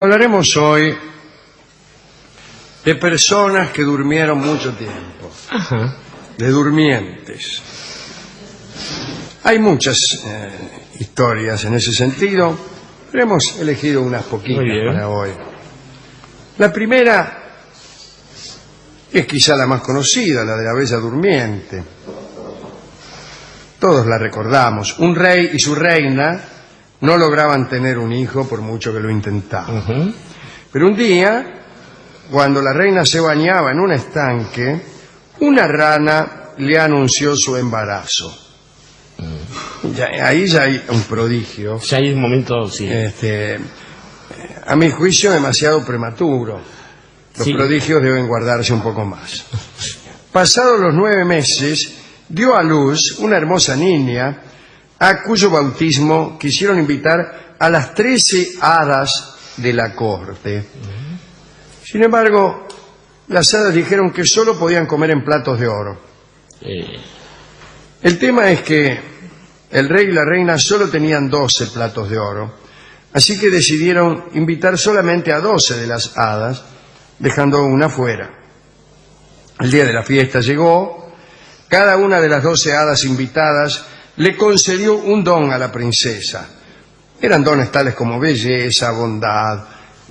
Hablaremos hoy de personas que durmieron mucho tiempo, de durmientes. Hay muchas historias en ese sentido, pero hemos elegido unas poquitas para hoy. La primera es quizá la más conocida, la de la Bella Durmiente. Todos la recordamos. Un rey y su reina no lograban tener un hijo por mucho que lo intentaban. Pero un día, cuando la reina se bañaba en un estanque, una rana le anunció su embarazo. Ahí ya hay un prodigio. Ya hay un momento, sí. A mi juicio, demasiado prematuro. Los prodigios deben guardarse un poco más. Pasados los 9 meses, dio a luz una hermosa niña a cuyo bautismo quisieron invitar a las 13 hadas de la corte. Sin embargo, las hadas dijeron que solo podían comer en platos de oro. El tema es que el rey y la reina solo tenían 12 platos de oro, así que decidieron invitar solamente a 12 de las hadas, dejando una fuera. El día de la fiesta llegó. Cada una de las 12 hadas invitadas le concedió un don a la princesa. Eran dones tales como belleza, bondad,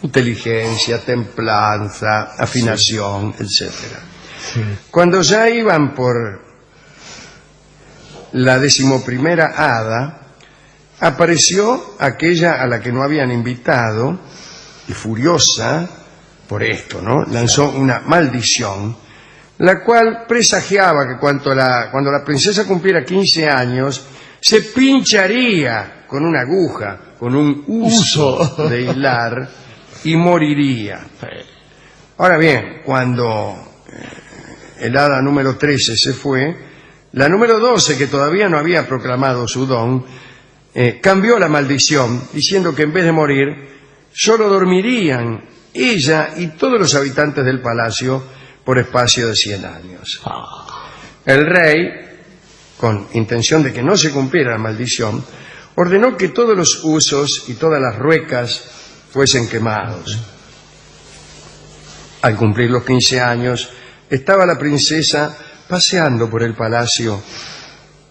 inteligencia, templanza, afinación, etc. Cuando ya iban por la 11ª hada, apareció aquella a la que no habían invitado y, furiosa por esto, lanzó una maldición, la cual presagiaba que cuando la princesa cumpliera 15 años, se pincharía con una aguja, con un uso de hilar, y moriría. Ahora bien, cuando el hada número 13 se fue, la número 12, que todavía no había proclamado su don, cambió la maldición, diciendo que en vez de morir, solo dormirían ella y todos los habitantes del palacio por espacio de 100 años. El rey, con intención de que no se cumpliera la maldición, ordenó que todos los usos y todas las ruecas fuesen quemados. Al cumplir los 15 años, estaba la princesa paseando por el palacio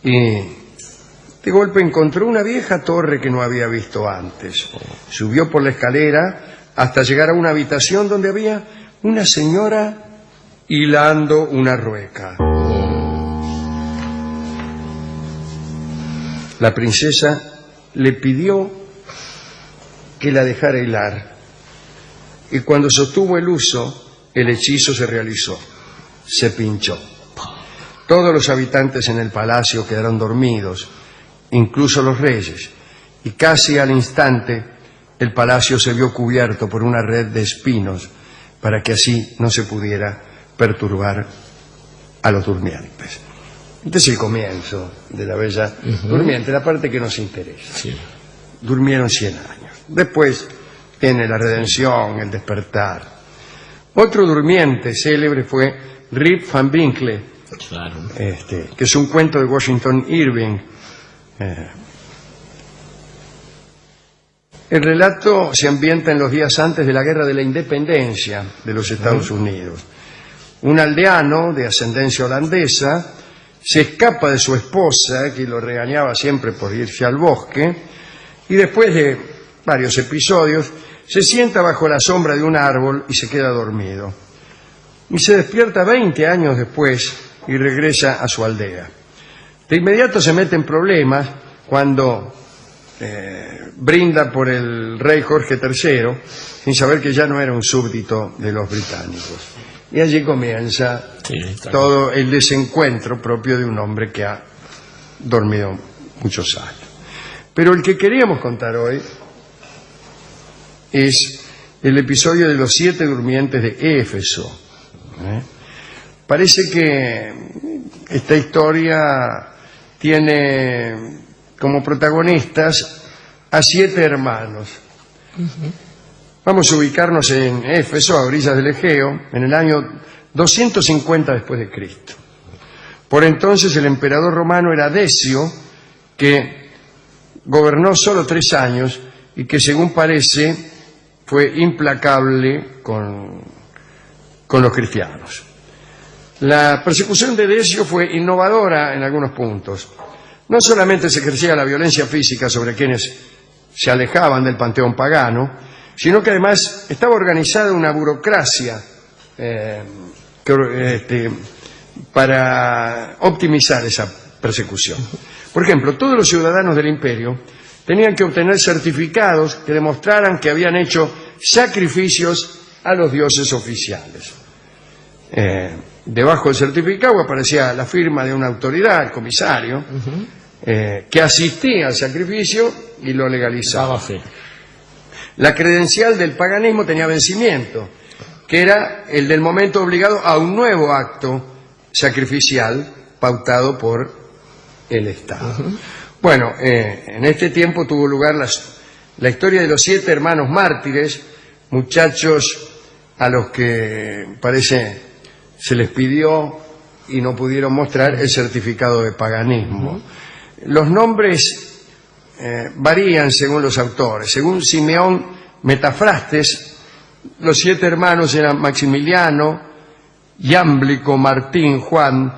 y de golpe encontró una vieja torre que no había visto antes. Subió por la escalera hasta llegar a una habitación donde había una señora hilando una rueca. La princesa le pidió que la dejara hilar, y cuando sostuvo el uso, el hechizo se realizó. Se pinchó. Todos los habitantes en el palacio quedaron dormidos, incluso los reyes, y casi al instante el palacio se vio cubierto por una red de espinos para que así no se pudiera perturbar a los durmientes. Este es el comienzo de la Bella Durmiente, la parte que nos interesa. Durmieron 100 años. Después viene la redención, el despertar. Otro durmiente célebre fue Rip Van Winkle, que es un cuento de Washington Irving. El relato se ambienta en los días antes de la Guerra de la Independencia de los Estados Unidos. Un aldeano de ascendencia holandesa se escapa de su esposa, que lo regañaba siempre por irse al bosque, y después de varios episodios se sienta bajo la sombra de un árbol y se queda dormido. Y se despierta 20 años después y regresa a su aldea. De inmediato se mete en problemas cuando brinda por el rey Jorge III, sin saber que ya no era un súbdito de los británicos. Y allí comienza todo el desencuentro propio de un hombre que ha dormido muchos años. Pero el que queríamos contar hoy es el episodio de los 7 durmientes de Éfeso. Parece que esta historia tiene como protagonistas a 7 hermanos. Vamos a ubicarnos en Éfeso, a orillas del Egeo, en el año 250 después de Cristo. Por entonces el emperador romano era Decio, que gobernó solo 3 años y que, según parece, fue implacable con los cristianos. La persecución de Decio fue innovadora en algunos puntos. No solamente se ejercía la violencia física sobre quienes se alejaban del panteón pagano, sino que además estaba organizada una burocracia para optimizar esa persecución. Por ejemplo, todos los ciudadanos del imperio tenían que obtener certificados que demostraran que habían hecho sacrificios a los dioses oficiales. Debajo del certificado aparecía la firma de una autoridad, el comisario, que asistía al sacrificio y lo legalizaba. La credencial del paganismo tenía vencimiento, que era el del momento obligado a un nuevo acto sacrificial pautado por el Estado. Bueno, en este tiempo tuvo lugar la historia de los 7 hermanos mártires, muchachos a los que parece se les pidió y no pudieron mostrar el certificado de paganismo. Los nombres varían según los autores. Según Simeón Metafrastes, los 7 hermanos eran Maximiliano, Yámblico, Martín, Juan,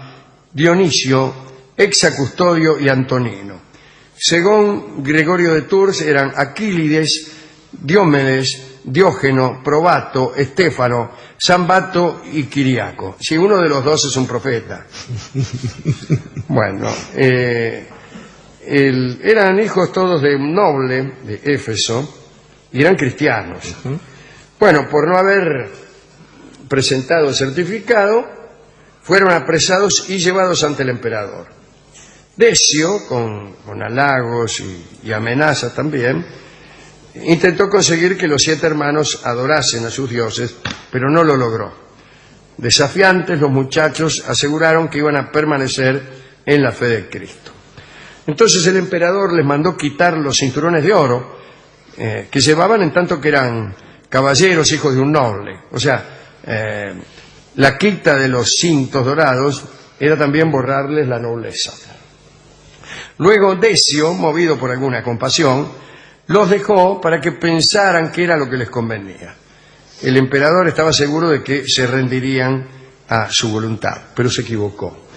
Dionisio, Exacustodio y Antonino. Según Gregorio de Tours eran Aquílides, Diomedes, Diógeno, Probato, Estéfano, Sambato y Quiriaco. Si uno de los dos es un profeta. Bueno, eran hijos todos de un noble de Éfeso y eran cristianos. Bueno, por no haber presentado el certificado, fueron apresados y llevados ante el emperador. Decio, con halagos y amenazas también, intentó conseguir que los 7 hermanos adorasen a sus dioses, pero no lo logró. Desafiantes, los muchachos aseguraron que iban a permanecer en la fe de Cristo. Entonces el emperador les mandó quitar los cinturones de oro que llevaban en tanto que eran caballeros, hijos de un noble. O sea, la quita de los cintos dorados era también borrarles la nobleza. Luego Decio, movido por alguna compasión, los dejó para que pensaran qué era lo que les convenía. El emperador estaba seguro de que se rendirían a su voluntad, pero se equivocó.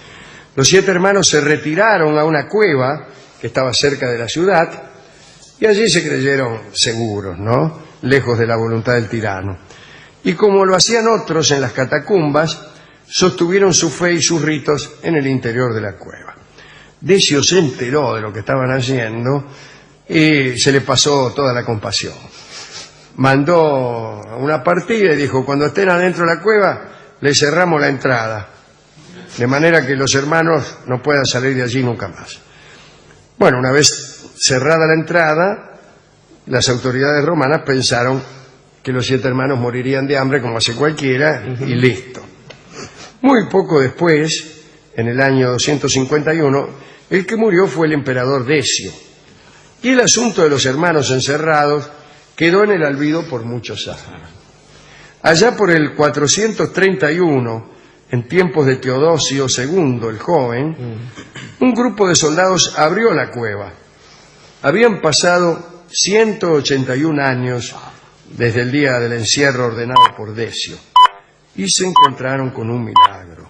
Los 7 hermanos se retiraron a una cueva que estaba cerca de la ciudad y allí se creyeron seguros, ¿no? Lejos de la voluntad del tirano. Y como lo hacían otros en las catacumbas, sostuvieron su fe y sus ritos en el interior de la cueva. Decio se enteró de lo que estaban haciendo y se le pasó toda la compasión. Mandó una partida y dijo: cuando estén adentro de la cueva, le cerramos la entrada, de manera que los hermanos no puedan salir de allí nunca más. Bueno, una vez cerrada la entrada, las autoridades romanas pensaron que los 7 hermanos morirían de hambre como hace cualquiera, y listo. Muy poco después, en el año 251, el que murió fue el emperador Decio. Y el asunto de los hermanos encerrados quedó en el olvido por muchos años. Allá por el 431, en tiempos de Teodosio II el joven, un grupo de soldados abrió la cueva. Habían pasado 181 años desde el día del encierro ordenado por Decio y se encontraron con un milagro.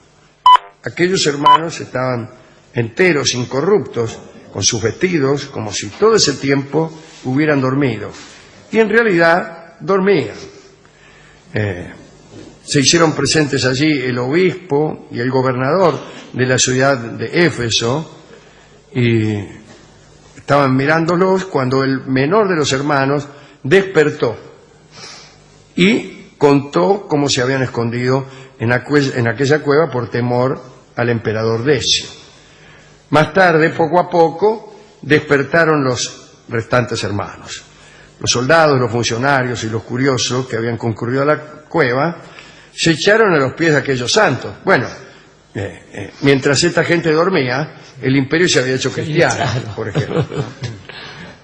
Aquellos hermanos estaban enteros, incorruptos, con sus vestidos, como si todo ese tiempo hubieran dormido. Y en realidad dormían. Se hicieron presentes allí el obispo y el gobernador de la ciudad de Éfeso y estaban mirándolos cuando el menor de los hermanos despertó y contó cómo se habían escondido en aquella cueva por temor al emperador Decio. Más tarde, poco a poco, despertaron los restantes hermanos. Los soldados, los funcionarios y los curiosos que habían concurrido a la cueva se echaron a los pies de aquellos santos. Bueno, mientras esta gente dormía, el imperio se había hecho cristiano, por ejemplo.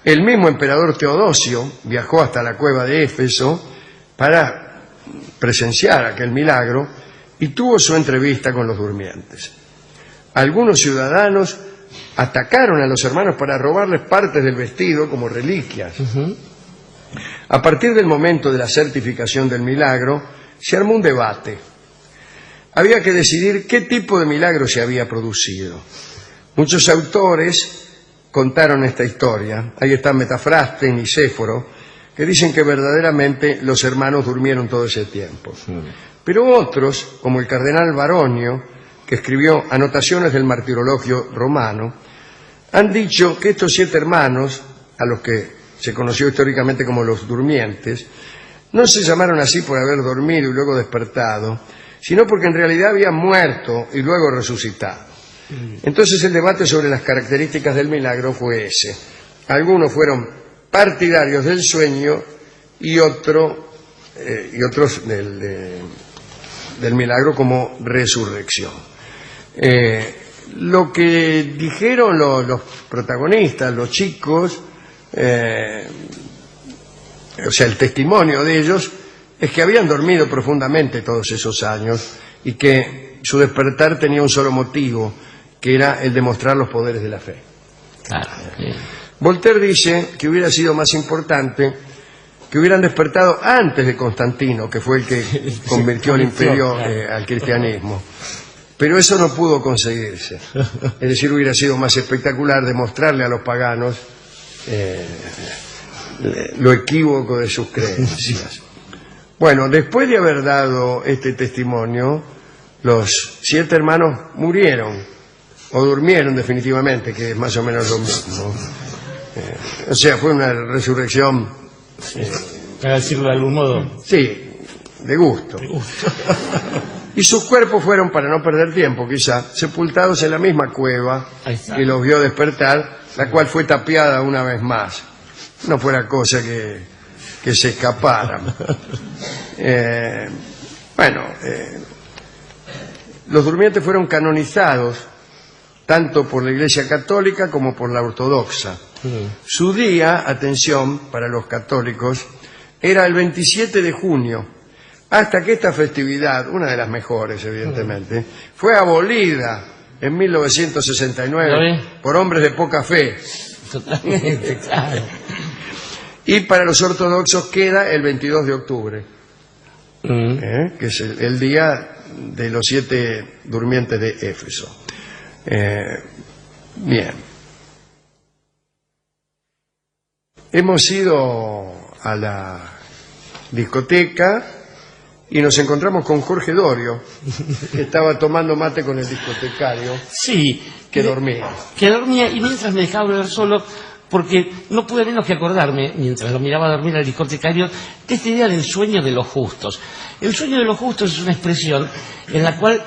El mismo emperador Teodosio viajó hasta la cueva de Éfeso para presenciar aquel milagro y tuvo su entrevista con los durmientes. Algunos ciudadanos atacaron a los hermanos para robarles partes del vestido como reliquias. A partir del momento de la certificación del milagro, se armó un debate. Había que decidir qué tipo de milagro se había producido. Muchos autores contaron esta historia. Ahí están Metafraste y Nicéforo, que dicen que verdaderamente los hermanos durmieron todo ese tiempo. Pero otros, como el cardenal Baronio, que escribió Anotaciones del Martirologio Romano, han dicho que estos 7 hermanos, a los que se conoció históricamente como los durmientes, no se llamaron así por haber dormido y luego despertado, sino porque en realidad habían muerto y luego resucitado. Entonces el debate sobre las características del milagro fue ese. Algunos fueron partidarios del sueño y otros del milagro como resurrección. Lo que dijeron los protagonistas, los chicos, o sea, el testimonio de ellos, es que habían dormido profundamente todos esos años y que su despertar tenía un solo motivo, que era el demostrar los poderes de la fe. Claro. Voltaire dice que hubiera sido más importante que hubieran despertado antes de Constantino, que fue el que convirtió el imperio al cristianismo. Pero eso no pudo conseguirse. Es decir, hubiera sido más espectacular demostrarle a los paganos lo equívoco de sus creencias. Bueno, después de haber dado este testimonio, los 7 hermanos murieron, o durmieron definitivamente, que es más o menos lo mismo. O sea, fue una resurrección... para decirlo de algún modo. Sí, de gusto. Y sus cuerpos fueron, para no perder tiempo quizá, sepultados en la misma cueva que los vio despertar, la cual fue tapiada una vez más. No fuera cosa que se escaparan. Los durmientes fueron canonizados tanto por la Iglesia Católica como por la Ortodoxa. Su día, atención, para los católicos, era el 27 de junio, hasta que esta festividad, una de las mejores evidentemente, fue abolida en 1969 por hombres de poca fe. Totalmente, claro. Y para los ortodoxos queda el 22 de octubre, que es el día de los 7 durmientes de Éfeso. Bien. Hemos ido a la discoteca y nos encontramos con Jorge Dorio, que estaba tomando mate con el discotecario. Sí. Que dormía. Que dormía, y mientras me dejaba hablar solo, porque no pude menos que acordarme, mientras lo miraba dormir al discotecario, de esta idea del sueño de los justos. El sueño de los justos es una expresión en la cual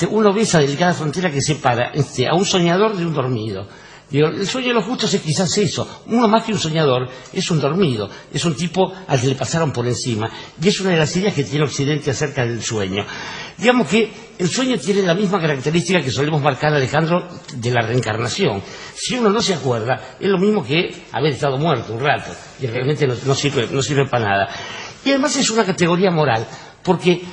uno ve esa delicada frontera que separa a un soñador de un dormido. Digo, el sueño de los justos es quizás eso. Uno más que un soñador es un dormido, es un tipo al que le pasaron por encima. Y es una de las ideas que tiene Occidente acerca del sueño. Digamos que el sueño tiene la misma característica que solemos marcar, Alejandro, de la reencarnación. Si uno no se acuerda, es lo mismo que haber estado muerto un rato. Y realmente no sirve para nada. Y además es una categoría moral, porque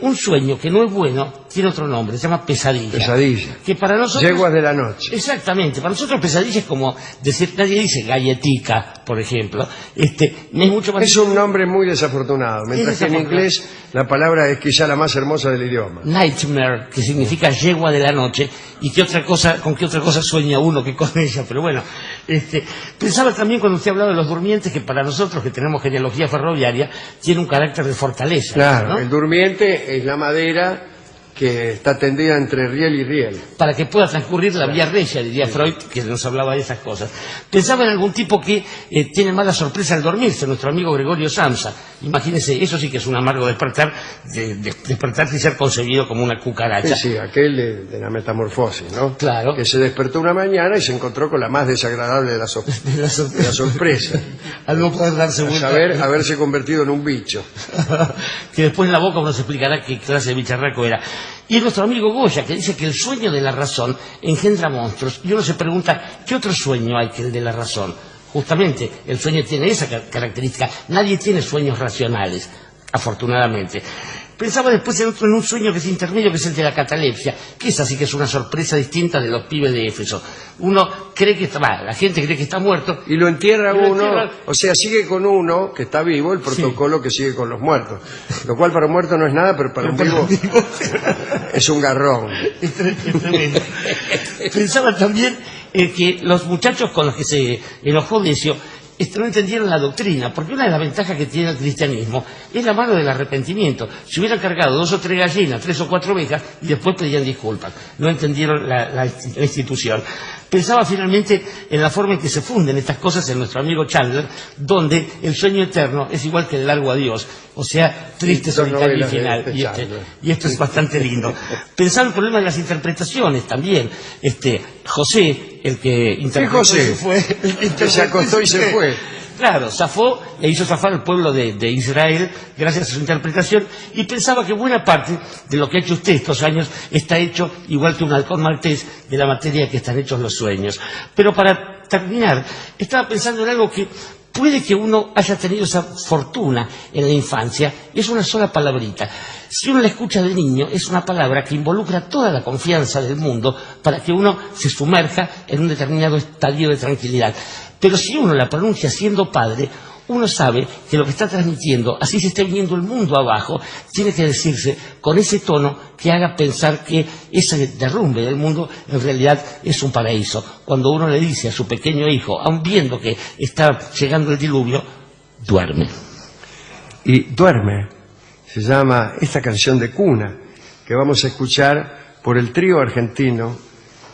un sueño que no es bueno tiene otro nombre, se llama pesadilla. Pesadilla. Que para nosotros... Yeguas de la noche. Exactamente. Para nosotros pesadilla es como decir, nadie dice galletica, por ejemplo. Es mucho más... Es un nombre muy desafortunado, mientras que en inglés la palabra es quizá la más hermosa del idioma. Nightmare, que significa yegua de la noche, y con qué otra cosa sueña uno que con ella, pero bueno. Pensaba también cuando usted hablaba de los durmientes, que para nosotros que tenemos genealogía ferroviaria, tiene un carácter de fortaleza. Claro, ¿no? El durmiente es la madera que está tendida entre riel y riel. Para que pueda transcurrir la vía regia, diría Freud, que nos hablaba de esas cosas. Pensaba en algún tipo que tiene mala sorpresa al dormirse, nuestro amigo Gregorio Samsa. Imagínese, eso sí que es un amargo despertar, despertarse y ser concebido como una cucaracha. Sí, aquel de la metamorfosis, ¿no? Claro. Que se despertó una mañana y se encontró con la más desagradable de las sorpresas. Al no poder darse vuelta. Haberse convertido en un bicho. Que después en la boca uno se explicará qué clase de bicharraco era. Y nuestro amigo Goya, que dice que el sueño de la razón engendra monstruos. Y uno se pregunta, ¿qué otro sueño hay que el de la razón? Justamente, el sueño tiene esa característica. Nadie tiene sueños racionales. afortunadamente. Pensaba después en un sueño que es intermedio, que es el de la catalepsia, que esa sí que es una sorpresa distinta de los pibes de Éfeso. Uno cree que está mal, la gente cree que está muerto. Y lo entierra Y lo uno, entierra. o sea, sigue con uno que está vivo el protocolo que sigue con los muertos. Lo cual para un muerto no es nada, pero para un vivo es un garrón. Es tremendo. Pensaba también que los muchachos con los que se enojó Decio no entendieron la doctrina, porque una de las ventajas que tiene el cristianismo es la mano del arrepentimiento. Si hubieran cargado 2 o 3 gallinas, 3 o 4 ovejas, y después pedían disculpas. No entendieron la institución. Pensaba finalmente en la forma en que se funden estas cosas en nuestro amigo Chandler, donde el sueño eterno es igual que el largo adiós, o sea, triste, solitario y final. Y esto es bastante lindo. Pensaba el problema de las interpretaciones también. José, el que interpretó, José? fue El que se acostó y se fue. Claro, zafó e hizo zafar al pueblo de Israel gracias a su interpretación, y pensaba que buena parte de lo que ha hecho usted estos años está hecho igual que un halcón maltés de la materia que están hechos los sueños. Pero para terminar, estaba pensando en algo que puede que uno haya tenido esa fortuna en la infancia, y es una sola palabrita. Si uno la escucha de niño, es una palabra que involucra toda la confianza del mundo para que uno se sumerja en un determinado estadio de tranquilidad. Pero si uno la pronuncia siendo padre, uno sabe que lo que está transmitiendo, así se esté viniendo el mundo abajo, tiene que decirse con ese tono que haga pensar que ese derrumbe del mundo en realidad es un paraíso. Cuando uno le dice a su pequeño hijo, aun viendo que está llegando el diluvio, duerme. Y duerme, se llama esta canción de cuna, que vamos a escuchar por el trío argentino,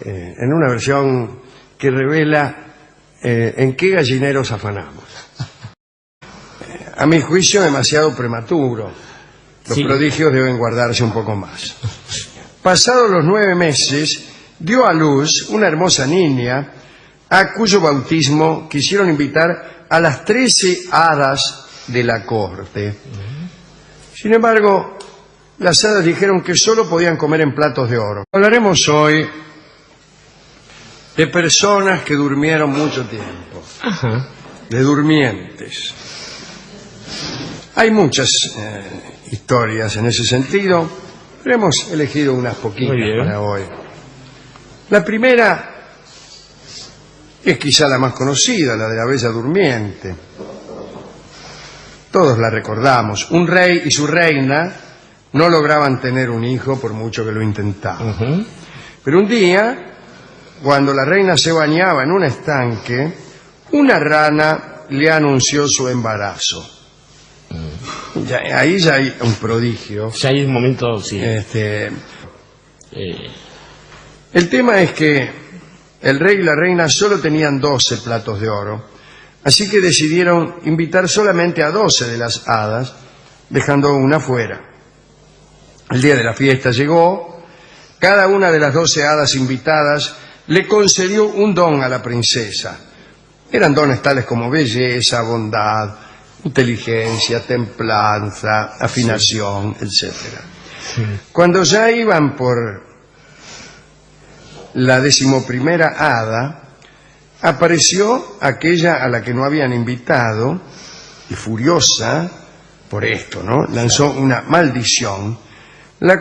en una versión que revela en qué gallineros afanamos. A mi juicio, demasiado prematuro. Los prodigios deben guardarse un poco más. Pasados los 9 meses, dio a luz una hermosa niña, a cuyo bautismo quisieron invitar a las 13 hadas de la corte. Sin embargo, las hadas dijeron que solo podían comer en platos de oro. Hablaremos hoy de personas que durmieron mucho tiempo, de durmientes. Hay muchas historias en ese sentido, pero hemos elegido unas poquitas para hoy. La primera es quizá la más conocida, la de la Bella Durmiente. Todos la recordamos. Un rey y su reina no lograban tener un hijo por mucho que lo intentaban. Pero un día, cuando la reina se bañaba en un estanque, una rana le anunció su embarazo. Ahí ya hay un prodigio. Ya hay un momento, sí. El tema es que el rey y la reina solo tenían 12 platos de oro, así que decidieron invitar solamente a 12 de las hadas, dejando una fuera. El día de la fiesta llegó. Cada una de las 12 hadas invitadas le concedió un don a la princesa. Eran dones tales como belleza, bondad, inteligencia, templanza, afinación, etc. Cuando ya iban por la 11ª hada, apareció aquella a la que no habían invitado, y furiosa por esto, ¿no?, lanzó una maldición, la